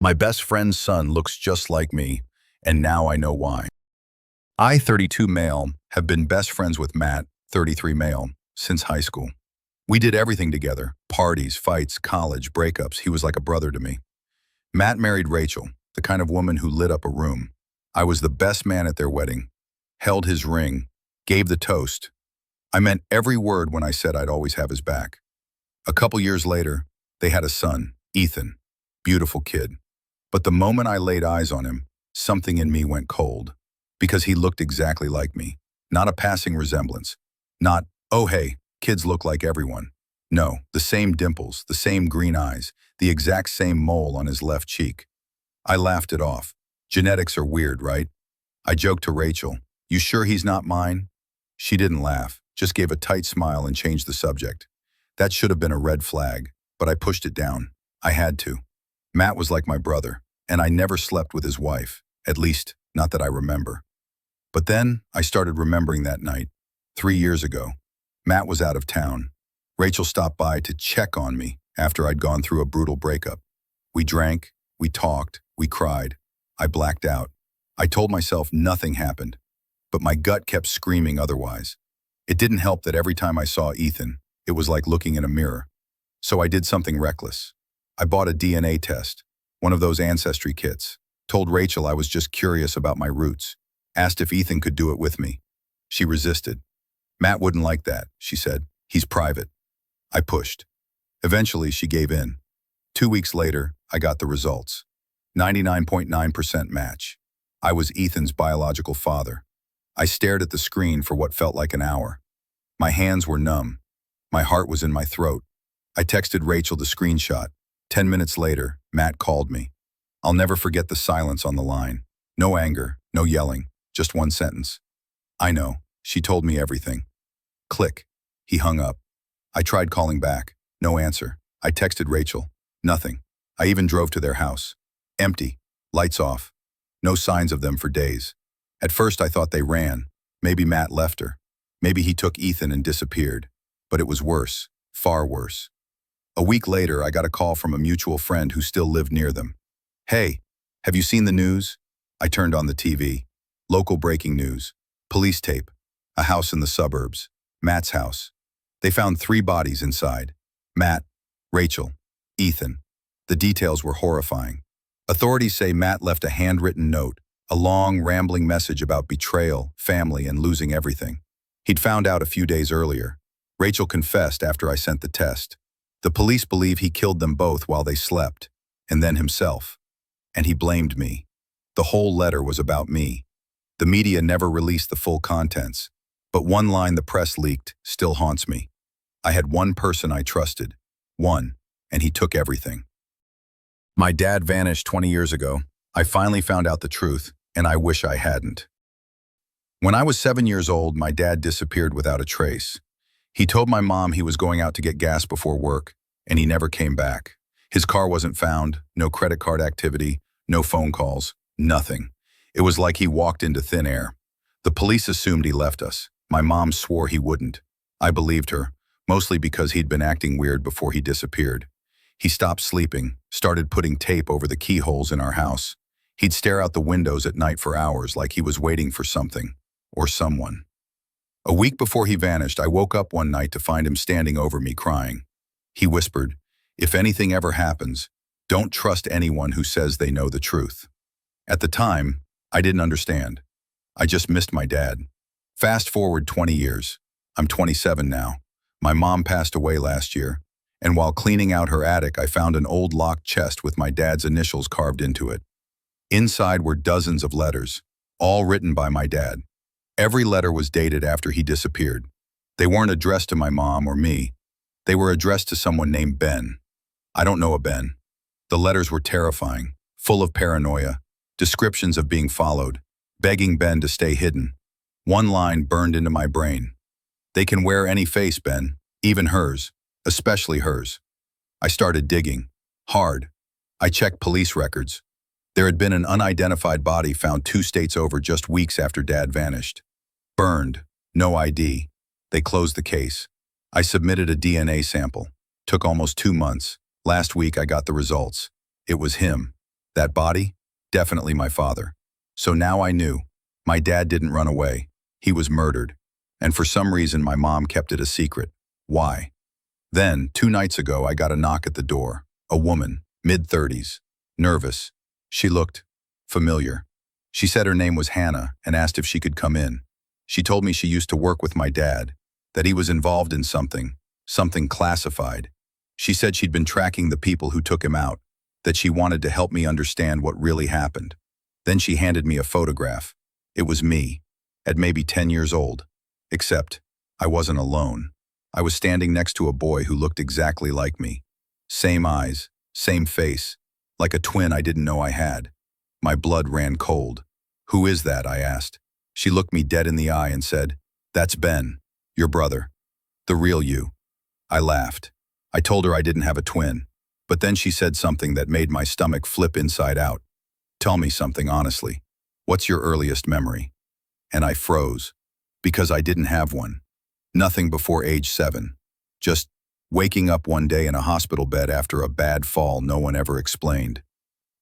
My best friend's son looks just like me, and now I know why. I, 32 male, have been best friends with Matt, 33 male, since high school. We did everything together, parties, fights, college, breakups. He was like a brother to me. Matt married Rachel, the kind of woman who lit up a room. I was the best man at their wedding, held his ring, gave the toast. I meant every word when I said I'd always have his back. A couple years later, they had a son, Ethan. Beautiful kid. But the moment I laid eyes on him, something in me went cold. Because he looked exactly like me. Not a passing resemblance. Not, oh hey, kids look like everyone. No, the same dimples, the same green eyes, the exact same mole on his left cheek. I laughed it off. Genetics are weird, right? I joked to Rachel, you sure he's not mine? She didn't laugh, just gave a tight smile and changed the subject. That should have been a red flag, but I pushed it down. I had to. Matt was like my brother, and I never slept with his wife, at least, not that I remember. But then, I started remembering that night, 3 years ago. Matt was out of town. Rachel stopped by to check on me after I'd gone through a brutal breakup. We drank, we talked, we cried. I blacked out. I told myself nothing happened, but my gut kept screaming otherwise. It didn't help that every time I saw Ethan, it was like looking in a mirror. So I did something reckless. I bought a DNA test, one of those ancestry kits, told Rachel I was just curious about my roots, asked if Ethan could do it with me. She resisted. Matt wouldn't like that, she said. He's private. I pushed. Eventually, she gave in. 2 weeks later, I got the results. 99.9% match. I was Ethan's biological father. I stared at the screen for what felt like an hour. My hands were numb. My heart was in my throat. I texted Rachel the screenshot. 10 minutes later, Matt called me. I'll never forget the silence on the line. No anger, no yelling, just one sentence. I know. She told me everything. Click. He hung up. I tried calling back. No answer. I texted Rachel. Nothing. I even drove to their house. Empty. Lights off. No signs of them for days. At first I thought they ran. Maybe Matt left her. Maybe he took Ethan and disappeared. But it was worse. Far worse. A week later, I got a call from a mutual friend who still lived near them. Hey, have you seen the news? I turned on the TV. Local breaking news. Police tape. A house in the suburbs. Matt's house. They found 3 bodies inside. Matt, Rachel, Ethan. The details were horrifying. Authorities say Matt left a handwritten note, a long, rambling message about betrayal, family, and losing everything. He'd found out a few days earlier. Rachel confessed after I sent the test. The police believe he killed them both while they slept, and then himself. And he blamed me. The whole letter was about me. The media never released the full contents, but one line the press leaked still haunts me. I had one person I trusted. One, and he took everything. My dad vanished 20 years ago. I finally found out the truth, and I wish I hadn't. When I was 7 years old, my dad disappeared without a trace. He told my mom he was going out to get gas before work, and he never came back. His car wasn't found, no credit card activity, no phone calls, nothing. It was like he walked into thin air. The police assumed he left us. My mom swore he wouldn't. I believed her, mostly because he'd been acting weird before he disappeared. He stopped sleeping, started putting tape over the keyholes in our house. He'd stare out the windows at night for hours like he was waiting for something, or someone. A week before he vanished, I woke up one night to find him standing over me crying. He whispered, "If anything ever happens, don't trust anyone who says they know the truth." At the time, I didn't understand. I just missed my dad. Fast forward 20 years. I'm 27 now. My mom passed away last year, and while cleaning out her attic, I found an old locked chest with my dad's initials carved into it. Inside were dozens of letters, all written by my dad. Every letter was dated after he disappeared. They weren't addressed to my mom or me. They were addressed to someone named Ben. I don't know a Ben. The letters were terrifying, full of paranoia, descriptions of being followed, begging Ben to stay hidden. One line burned into my brain. "They can wear any face, Ben, even hers, especially hers." I started digging. Hard. I checked police records. There had been an unidentified body found 2 states over just weeks after Dad vanished. Burned. No ID. They closed the case. I submitted a DNA sample. Took almost 2 months. Last week I got the results. It was him. That body? Definitely my father. So now I knew. My dad didn't run away. He was murdered. And for some reason, my mom kept it a secret. Why? Then, 2 nights ago, I got a knock at the door. A woman, mid-30s, nervous. She looked familiar. She said her name was Hannah and asked if she could come in. She told me she used to work with my dad, that he was involved in something classified. She said she'd been tracking the people who took him out, that she wanted to help me understand what really happened. Then she handed me a photograph. It was me, at maybe 10 years old. Except, I wasn't alone. I was standing next to a boy who looked exactly like me. Same eyes, same face, like a twin I didn't know I had. My blood ran cold. "Who is that?" I asked. She looked me dead in the eye and said, "That's Ben, your brother. The real you." I laughed. I told her I didn't have a twin. But then she said something that made my stomach flip inside out. "Tell me something honestly. What's your earliest memory?" And I froze, because I didn't have one. Nothing before age 7. Just waking up one day in a hospital bed after a bad fall no one ever explained.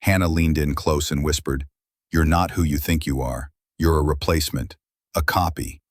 Hannah leaned in close and whispered, "You're not who you think you are. You're a replacement, a copy."